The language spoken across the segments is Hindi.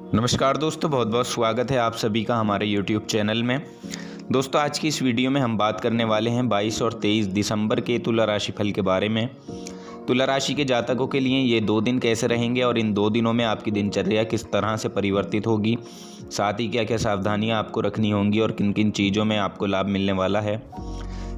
नमस्कार दोस्तों, बहुत बहुत स्वागत है आप सभी का हमारे YouTube चैनल में। दोस्तों, आज की इस वीडियो में हम बात करने वाले हैं 22 और 23 दिसंबर के तुला राशि फल के बारे में। तुला राशि के जातकों के लिए ये 2 दिन कैसे रहेंगे और इन 2 दिनों में आपकी दिनचर्या किस तरह से परिवर्तित होगी, साथ ही क्या क्या सावधानियाँ आपको रखनी होंगी और किन किन चीज़ों में आपको लाभ मिलने वाला है,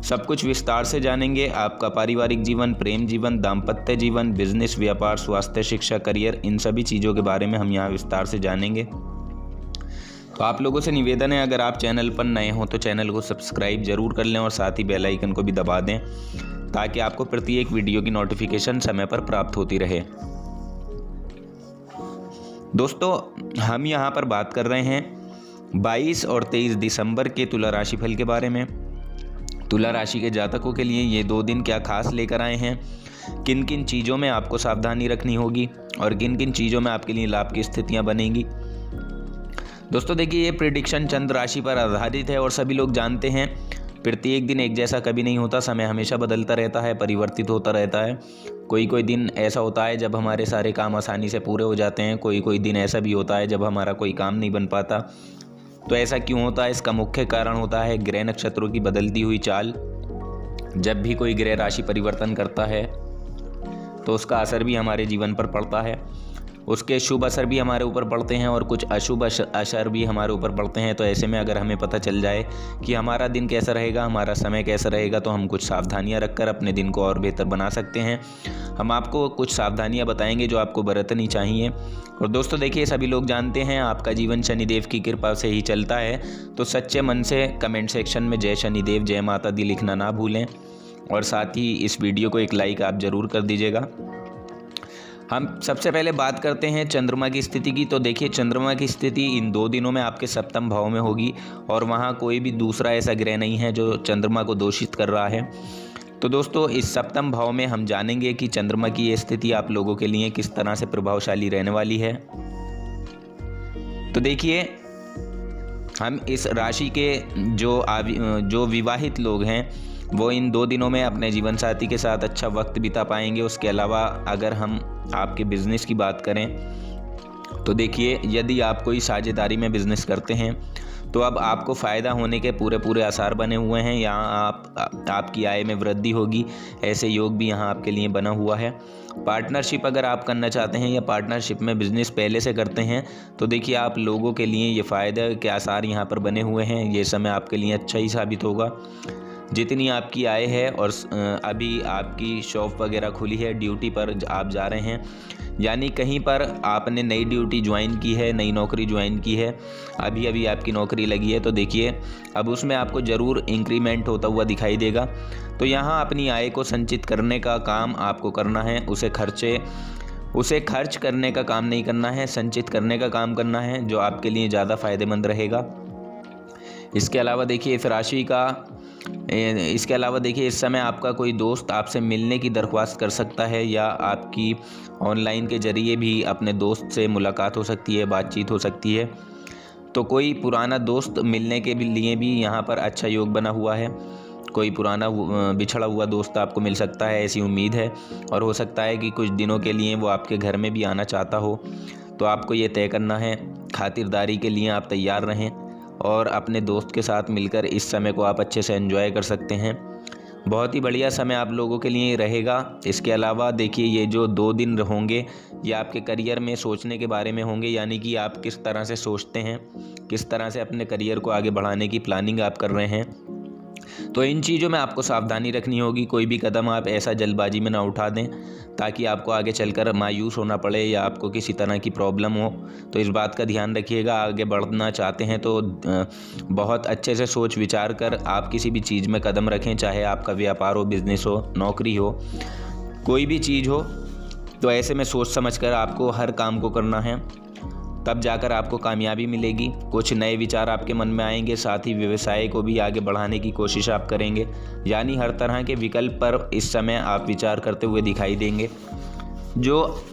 सब कुछ विस्तार से जानेंगे। आपका पारिवारिक जीवन, प्रेम जीवन, दाम्पत्य जीवन, बिजनेस, व्यापार, स्वास्थ्य, शिक्षा, करियर, इन सभी चीज़ों के बारे में हम यहाँ विस्तार से जानेंगे। तो आप लोगों से निवेदन है, अगर आप चैनल पर नए हो तो चैनल को सब्सक्राइब जरूर कर लें और साथ ही बेल आइकन को भी दबा दें ताकि आपको प्रत्येक वीडियो की नोटिफिकेशन समय पर प्राप्त होती रहे। दोस्तों, हम यहाँ पर बात कर रहे हैं 22 और 23 दिसंबर के तुला राशि फल के बारे में। तुला राशि के जातकों के लिए ये 2 दिन क्या खास लेकर आए हैं, किन किन चीज़ों में आपको सावधानी रखनी होगी और किन किन चीज़ों में आपके लिए लाभ की स्थितियां बनेंगी। दोस्तों देखिए, ये प्रेडिक्शन चंद्र राशि पर आधारित है और सभी लोग जानते हैं प्रत्येक दिन एक जैसा कभी नहीं होता। समय हमेशा बदलता रहता है, परिवर्तित होता रहता है। कोई दिन ऐसा होता है जब हमारे सारे काम आसानी से पूरे हो जाते हैं, कोई दिन ऐसा भी होता है जब हमारा कोई काम नहीं बन पाता। तो ऐसा क्यों होता है? इसका मुख्य कारण होता है ग्रह नक्षत्रों की बदलती हुई चाल। जब भी कोई ग्रह राशि परिवर्तन करता है तो उसका असर भी हमारे जीवन पर पड़ता है। उसके शुभ असर भी हमारे ऊपर पड़ते हैं और कुछ अशुभ असर भी हमारे ऊपर पड़ते हैं। तो ऐसे में अगर हमें पता चल जाए कि हमारा दिन कैसा रहेगा, हमारा समय कैसा रहेगा, तो हम कुछ सावधानियां रखकर अपने दिन को और बेहतर बना सकते हैं। हम आपको कुछ सावधानियां बताएंगे जो आपको बरतनी चाहिए। और दोस्तों देखिए, सभी लोग जानते हैं आपका जीवन शनिदेव की कृपा से ही चलता है। तो सच्चे मन से कमेंट सेक्शन में जय शनिदेव, जय माता दी लिखना ना भूलें और साथ ही इस वीडियो को एक लाइक आप ज़रूर कर दीजिएगा। हम सबसे पहले बात करते हैं चंद्रमा की स्थिति की। तो देखिए, चंद्रमा की स्थिति इन 2 दिनों में आपके सप्तम भाव में होगी और वहाँ कोई भी दूसरा ऐसा ग्रह नहीं है जो चंद्रमा को दोषित कर रहा है। तो दोस्तों, इस सप्तम भाव में हम जानेंगे कि चंद्रमा की ये स्थिति आप लोगों के लिए किस तरह से प्रभावशाली रहने वाली है। तो देखिए, हम इस राशि के जो विवाहित लोग हैं वो इन 2 दिनों में अपने जीवन साथी के साथ अच्छा वक्त बिता पाएंगे। उसके अलावा अगर हम आपके बिज़नेस की बात करें तो देखिए, यदि आप कोई साझेदारी में बिज़नेस करते हैं तो अब आपको फ़ायदा होने के पूरे आसार बने हुए हैं। यहाँ आपकी आय में वृद्धि होगी, ऐसे योग भी यहाँ आपके लिए बना हुआ है। पार्टनरशिप अगर आप करना चाहते हैं या पार्टनरशिप में बिज़नेस पहले से करते हैं तो देखिए, आप लोगों के लिए ये फ़ायदे के आसार यहाँ पर बने हुए हैं। ये समय आपके लिए अच्छा ही साबित होगा। जितनी आपकी आय है और अभी आपकी शॉप वगैरह खुली है, ड्यूटी पर आप जा रहे हैं, यानी कहीं पर आपने नई ड्यूटी ज्वाइन की है, नई नौकरी ज्वाइन की है, अभी आपकी नौकरी लगी है, तो देखिए अब उसमें आपको ज़रूर इंक्रीमेंट होता हुआ दिखाई देगा। तो यहाँ अपनी आय को संचित करने का काम आपको करना है। उसे खर्च करने का काम नहीं करना है, संचित करने का काम करना है, जो आपके लिए ज़्यादा फ़ायदेमंद रहेगा। इसके अलावा देखिए, इस समय आपका कोई दोस्त आपसे मिलने की दरख्वास्त कर सकता है या आपकी ऑनलाइन के ज़रिए भी अपने दोस्त से मुलाकात हो सकती है, बातचीत हो सकती है। तो कोई पुराना दोस्त मिलने के लिए भी यहाँ पर अच्छा योग बना हुआ है। कोई पुराना बिछड़ा हुआ दोस्त आपको मिल सकता है, ऐसी उम्मीद है। और हो सकता है कि कुछ दिनों के लिए वो आपके घर में भी आना चाहता हो। तो आपको ये तय करना है, खातिरदारी के लिए आप तैयार रहें और अपने दोस्त के साथ मिलकर इस समय को आप अच्छे से एंजॉय कर सकते हैं। बहुत ही बढ़िया समय आप लोगों के लिए रहेगा। इसके अलावा देखिए, ये जो 2 दिन होंगे ये आपके करियर में सोचने के बारे में होंगे, यानी कि आप किस तरह से सोचते हैं, किस तरह से अपने करियर को आगे बढ़ाने की प्लानिंग आप कर रहे हैं। तो इन चीज़ों में आपको सावधानी रखनी होगी। कोई भी कदम आप ऐसा जल्दबाजी में ना उठा दें ताकि आपको आगे चलकर मायूस होना पड़े या आपको किसी तरह की प्रॉब्लम हो। तो इस बात का ध्यान रखिएगा। आगे बढ़ना चाहते हैं तो बहुत अच्छे से सोच विचार कर आप किसी भी चीज़ में कदम रखें, चाहे आपका व्यापार हो, बिजनेस हो, नौकरी हो, कोई भी चीज़ हो। तो ऐसे में सोच समझ कर आपको हर काम को करना है, तब जाकर आपको कामयाबी मिलेगी। कुछ नए विचार आपके मन में आएंगे, साथ ही व्यवसाय को भी आगे बढ़ाने की कोशिश आप करेंगे। यानी हर तरह के विकल्प पर इस समय आप विचार करते हुए दिखाई देंगे। जो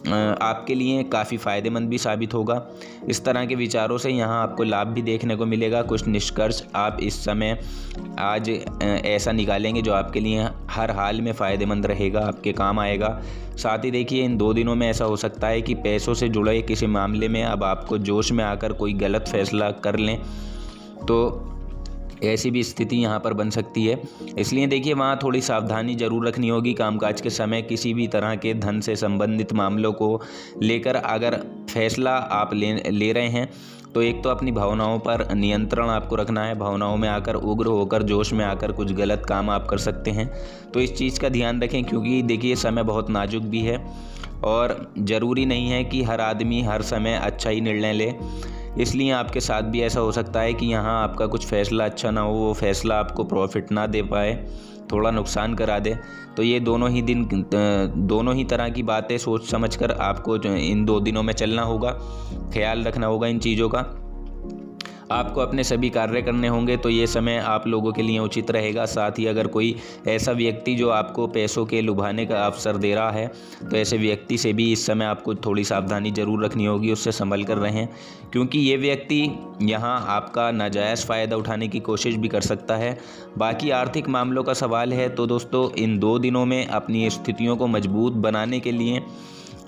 आपके लिए काफ़ी फ़ायदेमंद भी साबित होगा। इस तरह के विचारों से यहाँ आपको लाभ भी देखने को मिलेगा। कुछ निष्कर्ष आप इस समय आज ऐसा निकालेंगे जो आपके लिए हर हाल में फ़ायदेमंद रहेगा, आपके काम आएगा। साथ ही देखिए इन 2 दिनों में ऐसा हो सकता है कि पैसों से जुड़े किसी मामले में अब आपको जोश में आकर कोई गलत फैसला कर लें, तो ऐसी भी स्थिति यहाँ पर बन सकती है। इसलिए देखिए वहाँ थोड़ी सावधानी ज़रूर रखनी होगी। कामकाज के समय किसी भी तरह के धन से संबंधित मामलों को लेकर अगर फैसला आप ले रहे हैं तो एक तो अपनी भावनाओं पर नियंत्रण आपको रखना है। भावनाओं में आकर उग्र होकर जोश में आकर कुछ गलत काम आप कर सकते हैं, तो इस चीज़ का ध्यान रखें, क्योंकि देखिए समय बहुत नाजुक भी है और ज़रूरी नहीं है कि हर आदमी हर समय अच्छा ही निर्णय ले। इसलिए आपके साथ भी ऐसा हो सकता है कि यहाँ आपका कुछ फ़ैसला अच्छा ना हो, वो फ़ैसला आपको प्रॉफिट ना दे पाए, थोड़ा नुकसान करा दे। तो ये दोनों ही तरह की बातें सोच समझकर आपको इन 2 दिनों में चलना होगा, ख्याल रखना होगा इन चीज़ों का। आपको अपने सभी कार्य करने होंगे, तो ये समय आप लोगों के लिए उचित रहेगा। साथ ही अगर कोई ऐसा व्यक्ति जो आपको पैसों के लुभाने का अवसर दे रहा है, तो ऐसे व्यक्ति से भी इस समय आपको थोड़ी सावधानी ज़रूर रखनी होगी, उससे संभल कर रहें, क्योंकि ये व्यक्ति यहाँ आपका नाजायज़ फ़ायदा उठाने की कोशिश भी कर सकता है। बाकी आर्थिक मामलों का सवाल है तो दोस्तों इन 2 दिनों में अपनी स्थितियों को मजबूत बनाने के लिए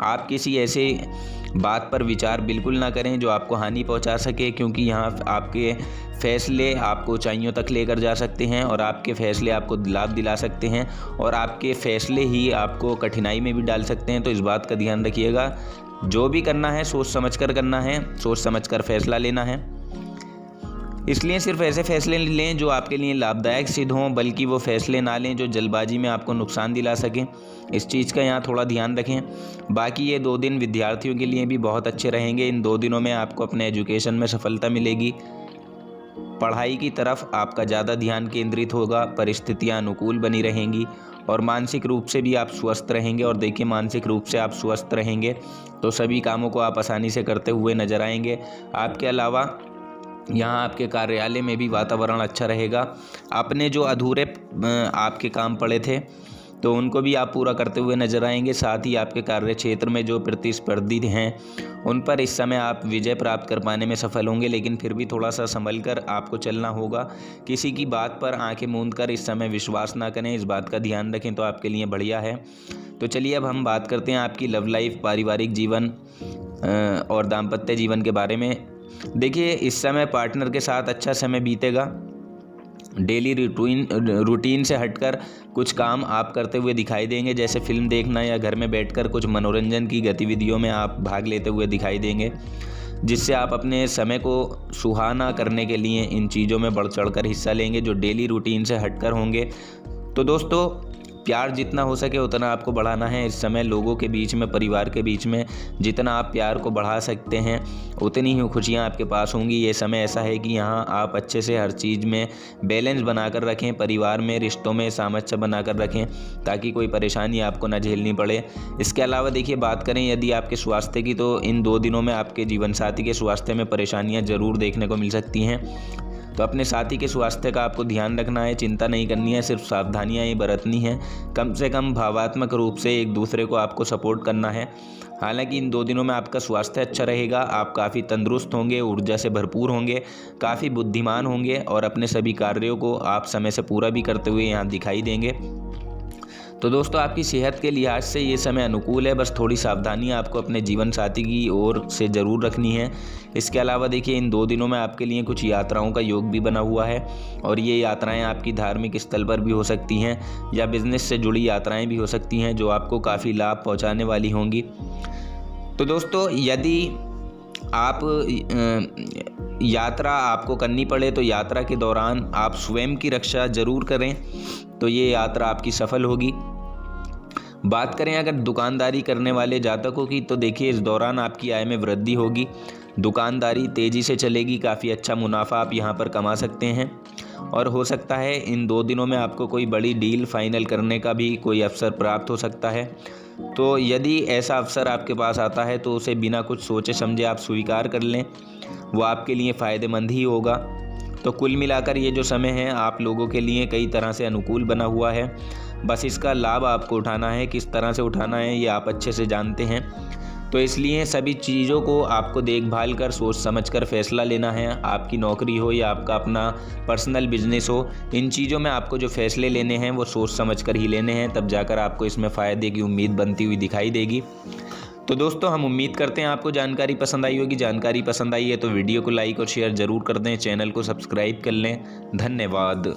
आप किसी ऐसे बात पर विचार बिल्कुल ना करें जो आपको हानि पहुंचा सके, क्योंकि यहाँ आपके फैसले आपको ऊंचाइयों तक लेकर जा सकते हैं और आपके फैसले आपको लाभ दिला सकते हैं और आपके फैसले ही आपको कठिनाई में भी डाल सकते हैं। तो इस बात का ध्यान रखिएगा, जो भी करना है सोच समझ कर करना है, सोच समझ कर फैसला लेना है। इसलिए सिर्फ ऐसे फैसले लें जो आपके लिए लाभदायक सिद्ध हों, बल्कि वो फैसले ना लें जो जल्दबाजी में आपको नुकसान दिला सकें। इस चीज़ का यहाँ थोड़ा ध्यान रखें। बाकी ये 2 दिन विद्यार्थियों के लिए भी बहुत अच्छे रहेंगे। इन 2 दिनों में आपको अपने एजुकेशन में सफलता मिलेगी, पढ़ाई की तरफ आपका ज़्यादा ध्यान केंद्रित होगा, परिस्थितियाँ अनुकूल बनी रहेंगी और मानसिक रूप से भी आप स्वस्थ रहेंगे। और देखिए मानसिक रूप से आप स्वस्थ रहेंगे तो सभी कामों को आप आसानी से करते हुए नजर आएंगे। आपके अलावा यहाँ आपके कार्यालय में भी वातावरण अच्छा रहेगा। अपने जो अधूरे आपके काम पड़े थे तो उनको भी आप पूरा करते हुए नजर आएंगे। साथ ही आपके कार्य क्षेत्र में जो प्रतिस्पर्धी हैं उन पर इस समय आप विजय प्राप्त कर पाने में सफल होंगे, लेकिन फिर भी थोड़ा सा संभल कर आपको चलना होगा। किसी की बात पर आंखें मूंद कर इस समय विश्वास ना करें, इस बात का ध्यान रखें तो आपके लिए बढ़िया है। तो चलिए अब हम बात करते हैं आपकी लव लाइफ, पारिवारिक जीवन और दाम्पत्य जीवन के बारे में। देखिए इस समय पार्टनर के साथ अच्छा समय बीतेगा। डेली रूटीन से हटकर कुछ काम आप करते हुए दिखाई देंगे, जैसे फिल्म देखना या घर में बैठकर कुछ मनोरंजन की गतिविधियों में आप भाग लेते हुए दिखाई देंगे, जिससे आप अपने समय को सुहाना करने के लिए इन चीज़ों में बढ़ चढ़कर हिस्सा लेंगे जो डेली रूटीन से हटकर होंगे। तो दोस्तों प्यार जितना हो सके उतना आपको बढ़ाना है। इस समय लोगों के बीच में, परिवार के बीच में जितना आप प्यार को बढ़ा सकते हैं उतनी ही खुशियां आपके पास होंगी। ये समय ऐसा है कि यहाँ आप अच्छे से हर चीज़ में बैलेंस बनाकर रखें, परिवार में, रिश्तों में सामंजस्य बनाकर रखें ताकि कोई परेशानी आपको न झेलनी पड़े। इसके अलावा देखिए बात करें यदि आपके स्वास्थ्य की, तो इन 2 दिनों में आपके जीवन साथी के स्वास्थ्य में परेशानियाँ ज़रूर देखने को मिल सकती हैं। तो अपने साथी के स्वास्थ्य का आपको ध्यान रखना है, चिंता नहीं करनी है, सिर्फ सावधानियां ही बरतनी है। कम से कम भावात्मक रूप से एक दूसरे को आपको सपोर्ट करना है। हालांकि इन 2 दिनों में आपका स्वास्थ्य अच्छा रहेगा, आप काफ़ी तंदुरुस्त होंगे, ऊर्जा से भरपूर होंगे, काफ़ी बुद्धिमान होंगे और अपने सभी कार्यों को आप समय से पूरा भी करते हुए यहाँ दिखाई देंगे। तो दोस्तों आपकी सेहत के लिहाज से ये समय अनुकूल है, बस थोड़ी सावधानी आपको अपने जीवन साथी की ओर से ज़रूर रखनी है। इसके अलावा देखिए इन 2 दिनों में आपके लिए कुछ यात्राओं का योग भी बना हुआ है और ये यात्राएं आपकी धार्मिक स्थल पर भी हो सकती हैं या बिजनेस से जुड़ी यात्राएं भी हो सकती हैं जो आपको काफ़ी लाभ पहुंचाने वाली होंगी। तो दोस्तों यदि आप यात्रा आपको करनी पड़े तो यात्रा के दौरान आप स्वयं की रक्षा ज़रूर करें, तो ये यात्रा आपकी सफल होगी। बात करें अगर दुकानदारी करने वाले जातकों की, तो देखिए इस दौरान आपकी आय में वृद्धि होगी, दुकानदारी तेज़ी से चलेगी, काफ़ी अच्छा मुनाफा आप यहाँ पर कमा सकते हैं और हो सकता है इन 2 दिनों में आपको कोई बड़ी डील फाइनल करने का भी कोई अवसर प्राप्त हो सकता है। तो यदि ऐसा अवसर आपके पास आता है तो उसे बिना कुछ सोचे समझे आप स्वीकार कर लें, वो आपके लिए फ़ायदेमंद ही होगा। तो कुल मिलाकर ये जो समय है आप लोगों के लिए कई तरह से अनुकूल बना हुआ है, बस इसका लाभ आपको उठाना है। किस तरह से उठाना है ये आप अच्छे से जानते हैं। तो इसलिए सभी चीज़ों को आपको देखभाल कर सोच समझ कर फैसला लेना है। आपकी नौकरी हो या आपका अपना पर्सनल बिजनेस हो, इन चीज़ों में आपको जो फैसले लेने हैं वो सोच समझ कर ही लेने हैं, तब जाकर आपको इसमें फ़ायदे की उम्मीद बनती हुई दिखाई देगी। तो दोस्तों हम उम्मीद करते हैं आपको जानकारी पसंद आई होगी। जानकारी पसंद आई है तो वीडियो को लाइक और शेयर ज़रूर कर दें, चैनल को सब्सक्राइब कर लें। धन्यवाद।